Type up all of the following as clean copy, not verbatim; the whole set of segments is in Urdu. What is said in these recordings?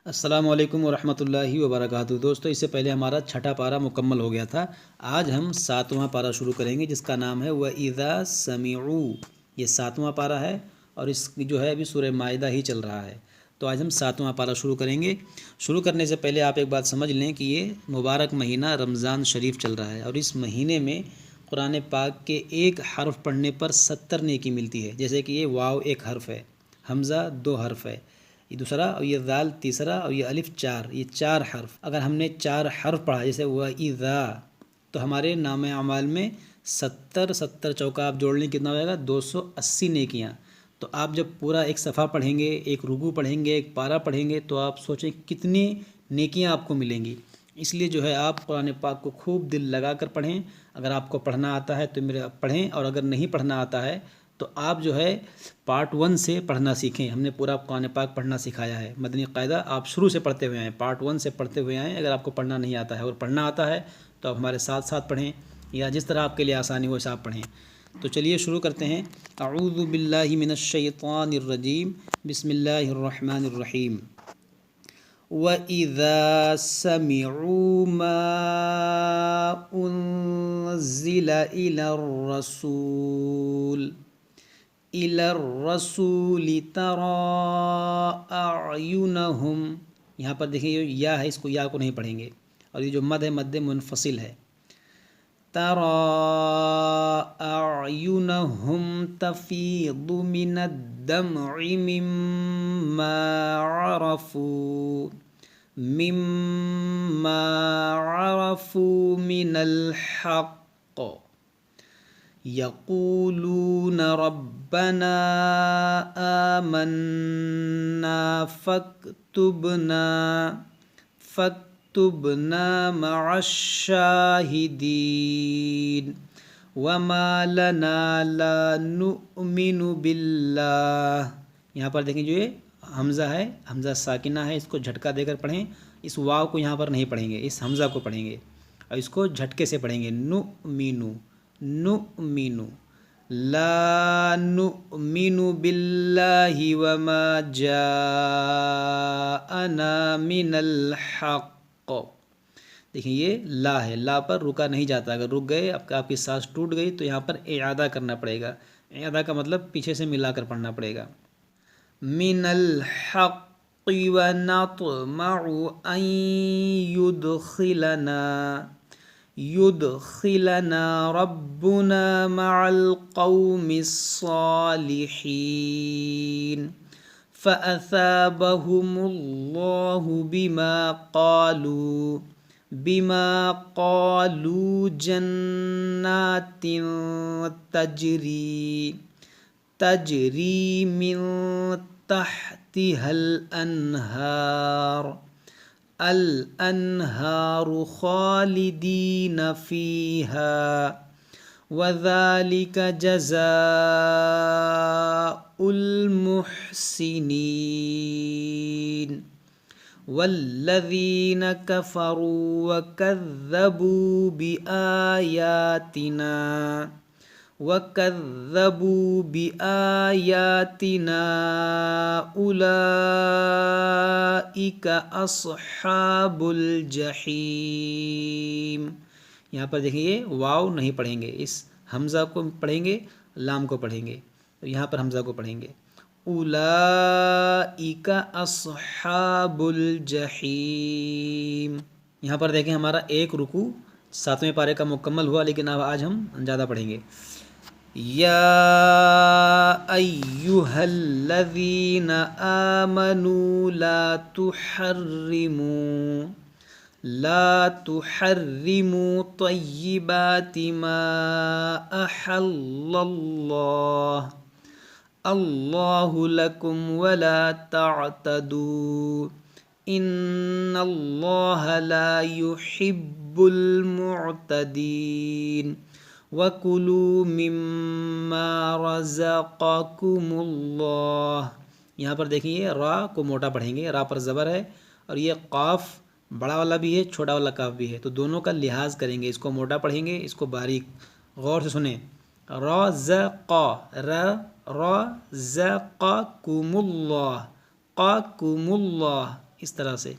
السلام علیکم ورحمۃ اللہ وبرکاتہ۔ دوستو، اس سے پہلے ہمارا چھٹا پارہ مکمل ہو گیا تھا۔ آج ہم ساتواں پارہ شروع کریں گے جس کا نام ہے وَإِذَا سَمِعُوا۔ یہ ساتواں پارہ ہے اور اس کی جو ہے ابھی سورہ مائدہ ہی چل رہا ہے، تو آج ہم ساتواں پارہ شروع کریں گے۔ شروع کرنے سے پہلے آپ ایک بات سمجھ لیں کہ یہ مبارک مہینہ رمضان شریف چل رہا ہے اور اس مہینے میں قرآن پاک کے ایک حرف پڑھنے پر 70 نیکی ملتی ہے۔ جیسے کہ یہ واو ایک حرف ہے، حمزہ 2 حرف ہے، یہ دوسرا، اور یہ ذال تیسرا، اور یہ الف 4، یہ 4 حرف۔ اگر ہم نے 4 حرف پڑھا جیسے وَإِذَا، تو ہمارے نام اعمال میں 70 چوکا آپ جوڑ لیں کتنا ہو جائے گا؟ 280 نیکیاں۔ تو آپ جب پورا ایک صفحہ پڑھیں گے، ایک رکوع پڑھیں گے، ایک پارہ پڑھیں گے، تو آپ سوچیں کتنی نیکیاں آپ کو ملیں گی۔ اس لیے جو ہے آپ قرآن پاک کو خوب دل لگا کر پڑھیں۔ اگر آپ کو پڑھنا آتا ہے تو میرے پڑھیں، اور اگر نہیں پڑھنا آتا ہے تو آپ جو ہے پارٹ 1 سے پڑھنا سیکھیں۔ ہم نے پورا قرآن پاک پڑھنا سکھایا ہے، مدنی قاعدہ آپ شروع سے پڑھتے ہوئے آئیں، پارٹ 1 سے پڑھتے ہوئے آئیں۔ اگر آپ کو پڑھنا نہیں آتا ہے اور پڑھنا آتا ہے تو آپ ہمارے ساتھ ساتھ پڑھیں، یا جس طرح آپ کے لیے آسانی ہو ویسا آپ پڑھیں۔ تو چلیے شروع کرتے ہیں۔ اعوذ باللہ من الشیطان الرجیم، بسم اللہ الرحمن الرحیم۔ وَإِذَا سَمِعُوا مَا أُنزِلَ إِلَى الرَّسُولِ تَرَىٰ أَعْيُنَهُمْ، یہاں پر دیکھیں یہ یا ہے، اس کو یا کو نہیں پڑھیں گے، اور یہ جو مد ہے مد منفصل ہے۔ تَرَىٰ أَعْيُنَهُمْ تَفِيضُ مِنَ الدَّمْعِ مِمَّا عَرَفُوا مِنَ الْحَقِّ يَقُولُونَ رَبَّنَا آمَنَّا فاكتبنا مع الشاهدين وما لنا لا نؤمن بالله۔ یہاں پر دیکھیں جو یہ حمزہ ہے، حمزہ ساکنہ ہے، اس کو جھٹکا دے کر پڑھیں۔ اس واو کو یہاں پر نہیں پڑھیں گے، اس حمزہ کو پڑھیں گے اور اس کو جھٹکے سے پڑھیں گے۔ نؤمن لا نؤمن بالله وما جاءنا من الحق۔ دیکھیں یہ لا ہے، لا پر رکا نہیں جاتا، اگر رک گئے آپ کی سانس ٹوٹ گئی تو یہاں پر اعادہ کرنا پڑے گا۔ اعادہ کا مطلب پیچھے سے ملا کر پڑھنا پڑے گا۔ من الحق ونطمع ان يدخلنا ربنا مع القوم الصالحين فأثابهم الله بما قالوا جنات تجري من تحتها الأنهار خالدين فيها وذلك جزاء المحسنين والذين كفروا وكذبوا بآياتنا أولئك أصحاب الجحيم۔ یہاں پر دیکھیں یہ واو نہیں پڑھیں گے، اس حمزہ کو پڑھیں گے، لام کو پڑھیں گے، تو یہاں پر حمزہ کو پڑھیں گے۔ اولئک اصحاب الجحیم۔ یہاں پر دیکھیں ہمارا ایک رکوع 7ویں پارے کا مکمل ہوا، لیکن اب آج ہم زیادہ پڑھیں گے۔ یا ایھا الذین آمنوا لا تحرموا طیبات ما احل اللہ لکم ولا تعتدوا ان اللہ لا يحب المعتدین وَكُلُوا مِمَّا رَزَقَكُمُ اللَّهُ۔ یہاں پر دیکھیں یہ را کو موٹا پڑھیں گے، را پر زبر ہے، اور یہ قاف بڑا والا بھی ہے، چھوٹا والا قاف بھی ہے، تو دونوں کا لحاظ کریں گے، اس کو موٹا پڑھیں گے، اس کو باریک غور سے سنیں۔ رَزَقَ رَزَقَكُمُ اللَّهُ قَكُمُ اللَّهُ اس طرح سے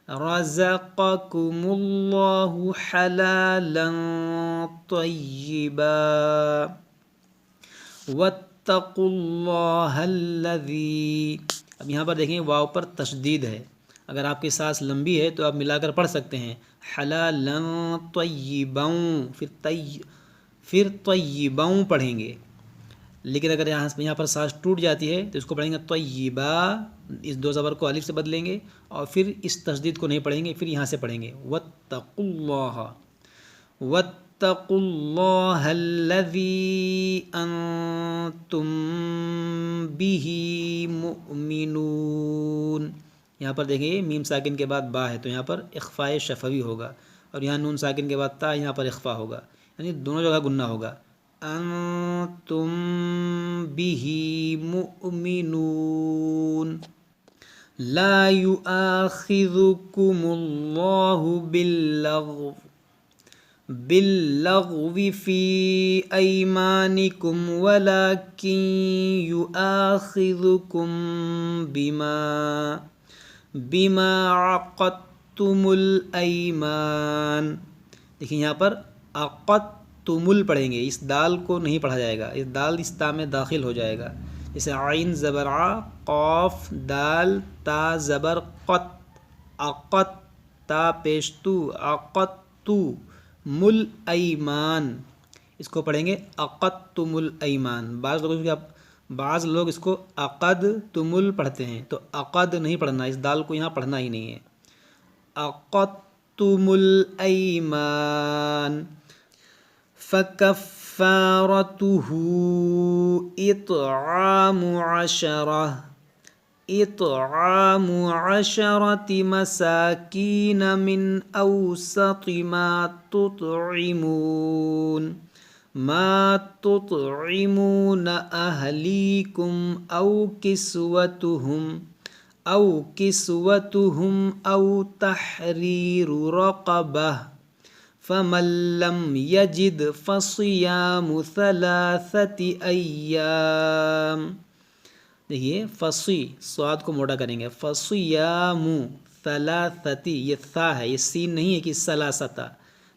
رزقکم اللہ حلالا طیبا واتقوا اللہ الذی. اب یہاں پر دیکھیں واو پر تشدید ہے. اگر آپ کی سانس لمبی ہے تو آپ ملا کر پڑھ سکتے ہیں حلالا طیبا، پھر طیبا پڑھیں گے. لیکن اگر یہاں پر سانس ٹوٹ جاتی ہے تو اس کو پڑھیں گے طیبا، اس دو زبر کو الف سے بدلیں گے اور پھر اس تشدید کو نہیں پڑھیں گے، پھر یہاں سے پڑھیں گے واتقوا اللہ، واتقوا اللہ الذی انتم بہ مؤمنون. یہاں پر دیکھیں میم ساکن کے بعد با ہے تو یہاں پر اخفاء شفوی ہوگا، اور یہاں نون ساکن کے بعد تا، یہاں پر اخفاء ہوگا، یعنی دونوں جگہ گننا ہوگا. انتم بہ مؤمنون لا یؤاخذکم اللہ باللغو فی ایمانکم ولکن یؤاخذکم بما عقدتم الایمان. دیکھیں یہاں پر عقدتم پڑھیں گے، اس دال کو نہیں پڑھا جائے گا، اس دال اس تا میں داخل ہو جائے گا. جیسے عین زبر ع، قاف دال تا زبر قط، عقد تا پیش تو، عقدتو مل ایمان، اس کو پڑھیں گے عقدتم الایمان. بعض لوگ اس کو عقد تمل پڑھتے ہیں، تو عقد نہیں پڑھنا، اس دال کو یہاں پڑھنا ہی نہیں ہے. عقدتم الایمان فکفارته اطعام عشرة مساکین من اوسط ما تطعمون اہلیکم او کسوتهم او تحریر رقبہ فمن لم یجد فصیام ثلاثة ایام. دیکھیے فصی سواد کو موٹا کریں گے، فصیام ثلاثتی، یہ ثا ہے، یہ سین نہیں ہے کہ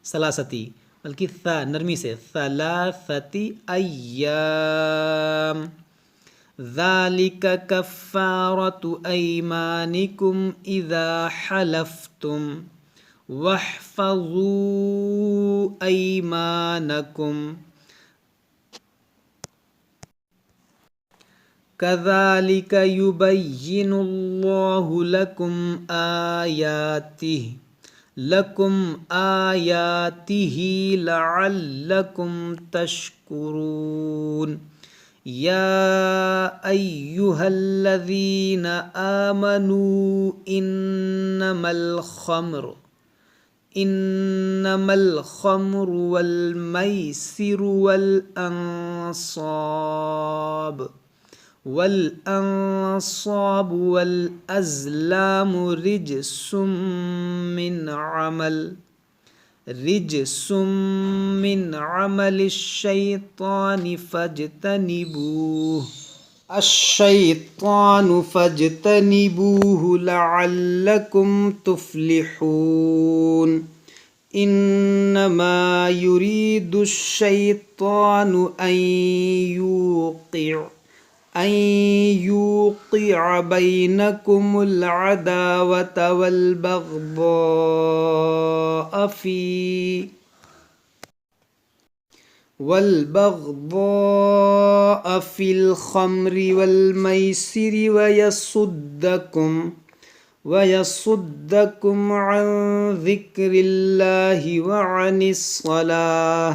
ثلاثتی، بلکہ ثا نرمی سے، ثلاثتی ایام. ذالک کفارۃ ایمانکم اذا حلفتم واحفظوا ایمانکم کذالک یبین اللہ لکم آیاتہ لعلکم تشکرون. یا ایہا الذین آمنوا انما الخمر والمیسر والانصاب والازلام رجس من عمل الشیطان فاجتنبوه لعلکم تفلحون. انما یرید الشیطان ان یوقع بینکم العداوة والبغضاء فی الخمر والمیسر ویصدکم عن ذکر اللہ وعن الصلاة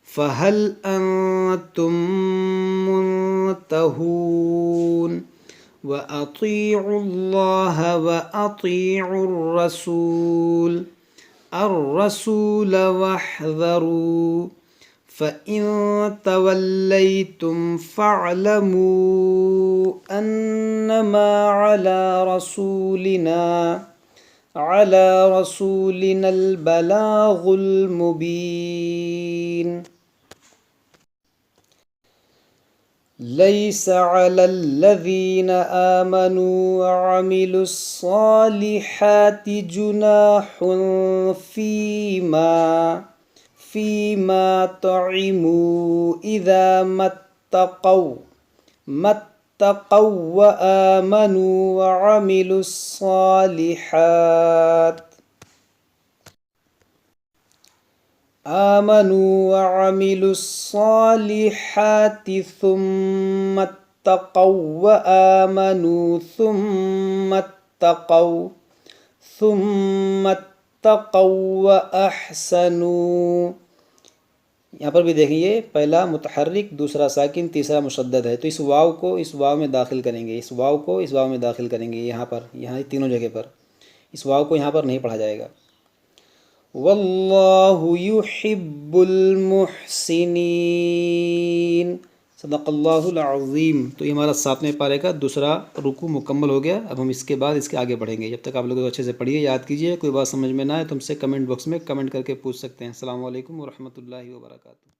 فہل انتم منتہون. وَأَطِيعُوا اللَّهَ وَأَطِيعُوا الرَّسُولَ وَاحْذَرُوا فَإِن تَوَلَّيْتُمْ فَاعْلَمُوا أَنَّمَا عَلَى رَسُولِنَا الْبَلَاغُ الْمُبِينُ. ليس على الذين آمنوا وعملوا الصالحات جناح فيما طعموا إذا ما اتقوا وآمنوا وعملوا الصالحات ثم اتقوا وآمنوا ثم اتقوا وأحسنوا. یہاں پر بھی دیکھیے، پہلا متحرک، دوسرا ساکن، تیسرا مشدد ہے، تو اس واو کو اس واو میں داخل کریں گے، اس واو کو اس واو میں داخل کریں گے، یہاں تینوں جگہ پر اس واو کو یہاں پر نہیں پڑھا جائے گا. واللہ یحب المحسنین. صدق اللہ العظیم. تو یہ ہمارا 7ویں پارے کا دوسرا رکوع مکمل ہو گیا. اب ہم اس کے بعد اس کے آگے بڑھیں گے. جب تک آپ لوگ اچھے سے پڑھیے، یاد کیجیے. کوئی بات سمجھ میں نہ آئے تو ہم سے کمنٹ باکس میں کمنٹ کر کے پوچھ سکتے ہیں. السلام علیکم ورحمۃ اللہ وبرکاتہ.